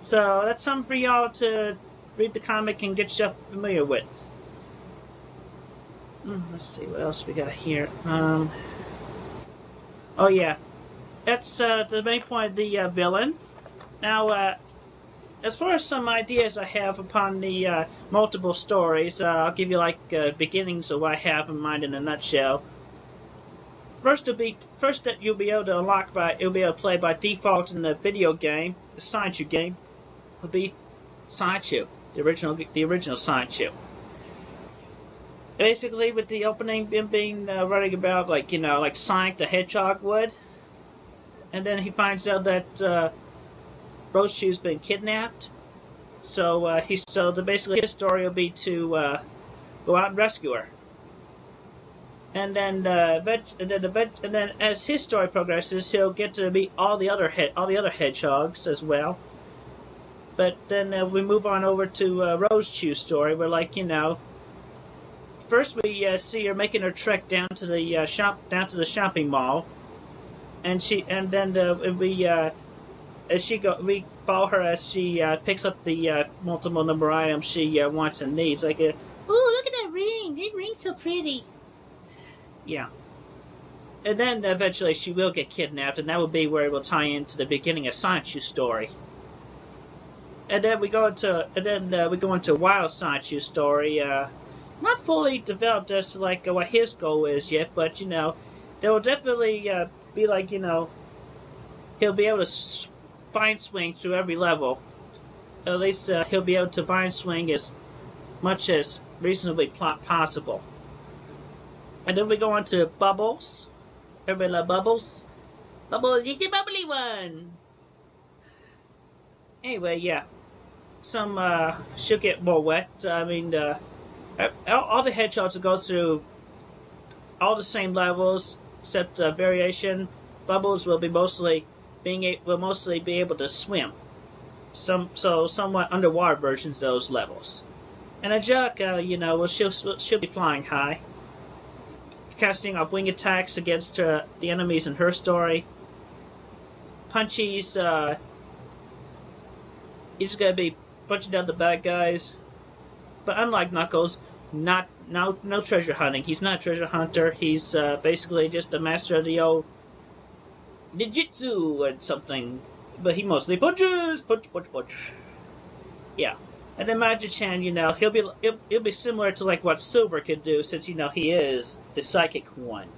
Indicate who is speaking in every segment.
Speaker 1: So that's something for y'all to read the comic and get yourself familiar with. Let's see what else we got here. Oh yeah, that's the main point of the villain. Now, as far as some ideas I have upon the multiple stories, I'll give you like beginnings of what I have in mind in a nutshell. First that you'll be able to unlock you'll be able to play by default in the video game, the Sonichu game, will be Sonichu, the original Sonichu. Basically, with the opening being running about like Sonic the Hedgehog would, and then he finds out that Roshu's been kidnapped. So basically his story will be to go out and rescue her. And then as his story progresses, he'll get to meet all the other hedgehogs as well. But then we move on over to Rose Chew's story, where first we see her making her trek down to the shopping mall, and we follow her as she picks up the multiple number items she wants and needs. Like,
Speaker 2: ooh, look at that ring! That ring's so pretty.
Speaker 1: Yeah. And then eventually she will get kidnapped, and that will be where it will tie into the beginning of Sonichu's story. And then we go into Wild Sonichu's story. Not fully developed as to what his goal is yet, but there will definitely be he'll be able to vine swing through every level. At least he'll be able to vine swing as much as reasonably possible. And then we go on to Bubbles. Everybody love Bubbles?
Speaker 2: Bubbles is the bubbly one!
Speaker 1: Anyway, yeah. She'll get more wet. I mean, all the hedgehogs will go through all the same levels, except variation. Bubbles will mostly be able to swim. Somewhat underwater versions of those levels. And a Jug, she'll be flying high, casting off wing attacks against the enemies in her story. Punchy's he's gonna be punching down the bad guys, but unlike Knuckles, no treasure hunting. He's not a treasure hunter. He's basically just a master of the old ninjutsu and something. But he mostly punches, punch. Yeah. And then Magic-chan, he'll be similar to what Silver could do, since he is the psychic one.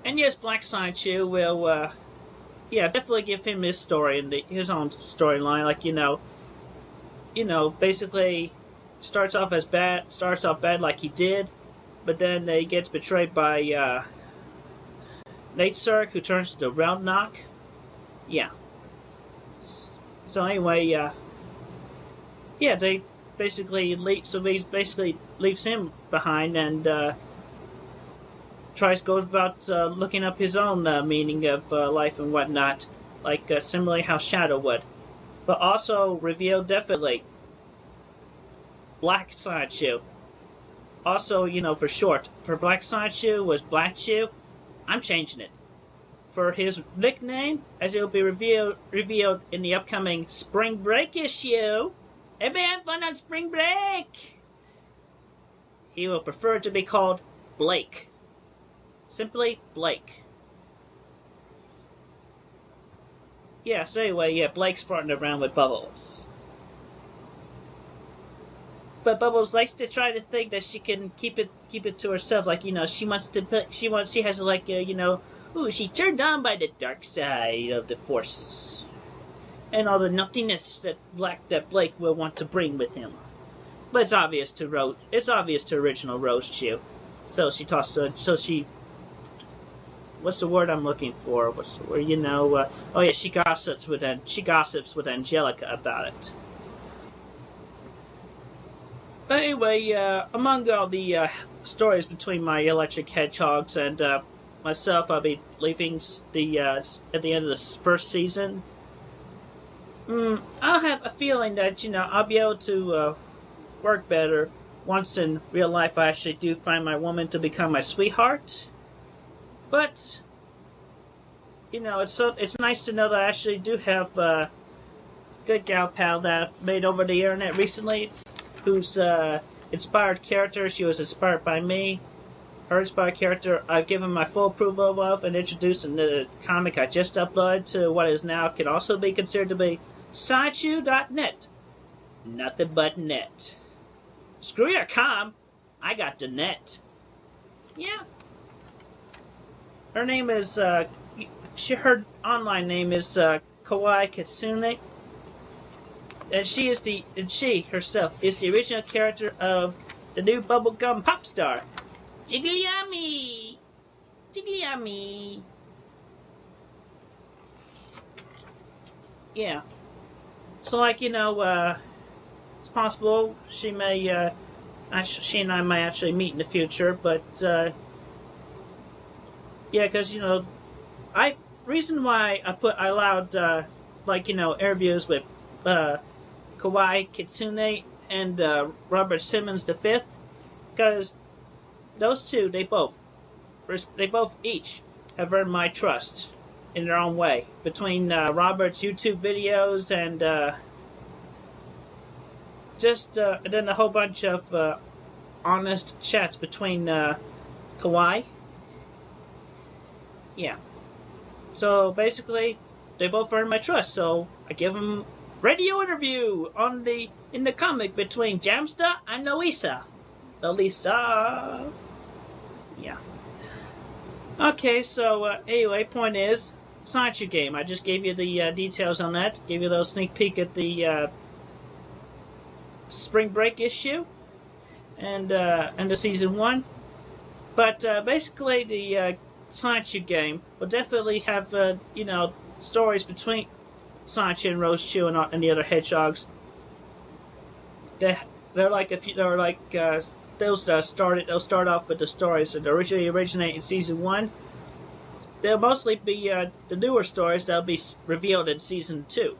Speaker 1: And yes, Black Sonichu will, definitely give him his story and his own storyline. Basically starts off bad like he did, but then he gets betrayed by Nate Cirque, who turns to Round Knock. Yeah. So anyway, they basically leaves him behind and goes about looking up his own meaning of life and whatnot, similarly how Shadow would. But also revealed definitely Black Sonichu. Also, for short, for Black Sonichu was Black Chew. I'm changing it. For his nickname, as it will be revealed in the upcoming Spring Break issue. Everybody have fun on Spring Break! He will prefer to be called Blake. Simply Blake. Yeah, so anyway, Blake's farting around with Bubbles. But Bubbles likes to try to think that she can keep it to herself. She has ooh, she turned on by the dark side of the Force. And all the nuttiness that Blake will want to bring with him. But it's obvious to original Rose Chew. So she what's the word I'm looking for? What's the word? She gossips with Angelica about it. But anyway, among all the stories between my electric hedgehogs and myself, I'll be leaving at the end of the first season. I'll have a feeling that I'll be able to work better once in real life I actually do find my woman to become my sweetheart. But it's nice to know that I actually do have good gal pal that I've made over the internet recently, whose inspired character, she was inspired by me. Her inspired character I've given my full approval of and introduced in the comic I just uploaded to what is now can also be considered to be Sonichu.net. Nothing but net. Screw your com. I got the net. Yeah. Her name is, her online name is Kawaii Kitsune. And she herself is the original character of the new bubblegum pop star.
Speaker 2: Jigglyummy! Jigglyummy!
Speaker 1: Yeah. So, like, you know, it's possible she may, she and I might actually meet in the future, but, yeah, because, you know, reason why I allowed, like, you know, interviews with, Kawaii Kitsune and, Robert Simmons V, because those two, they both each have earned my trust in their own way. Between Robert's YouTube videos and and then a whole bunch of honest chats between Kawaii. Yeah. So basically, they both earned my trust. So I give them radio interview in the comic between Jamsta and Noisa. Elisa. Yeah. Okay, so anyway, point is, Sonichu game. I just gave you the details on that. Gave you a little sneak peek at the spring break issue and the season 1. But basically, the Sonichu game will definitely have you know, stories between Sonichu and Roschu and the other hedgehogs. They're like they'll start off with the stories that originally originate in season 1. They'll mostly be the newer stories that'll be revealed in season 2.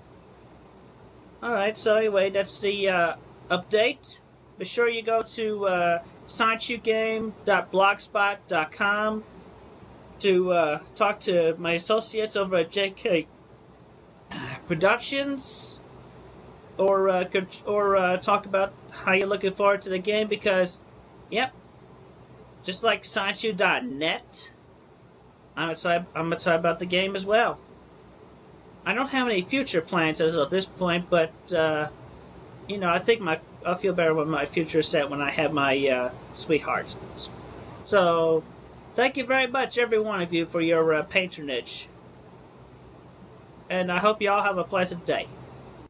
Speaker 1: Alright, so anyway, that's the update. Be sure you go to SonichuGame.blogspot.com to talk to my associates over at JK Productions, or talk about how you're looking forward to the game, because, yep, just like Sonichu.net, I'm excited about the game as well. I don't have any future plans as of this point, but you know, I think I'll feel better with my future set when I have my sweetheart. So, thank you very much, every one of you, for your patronage, and I hope you all have a pleasant day.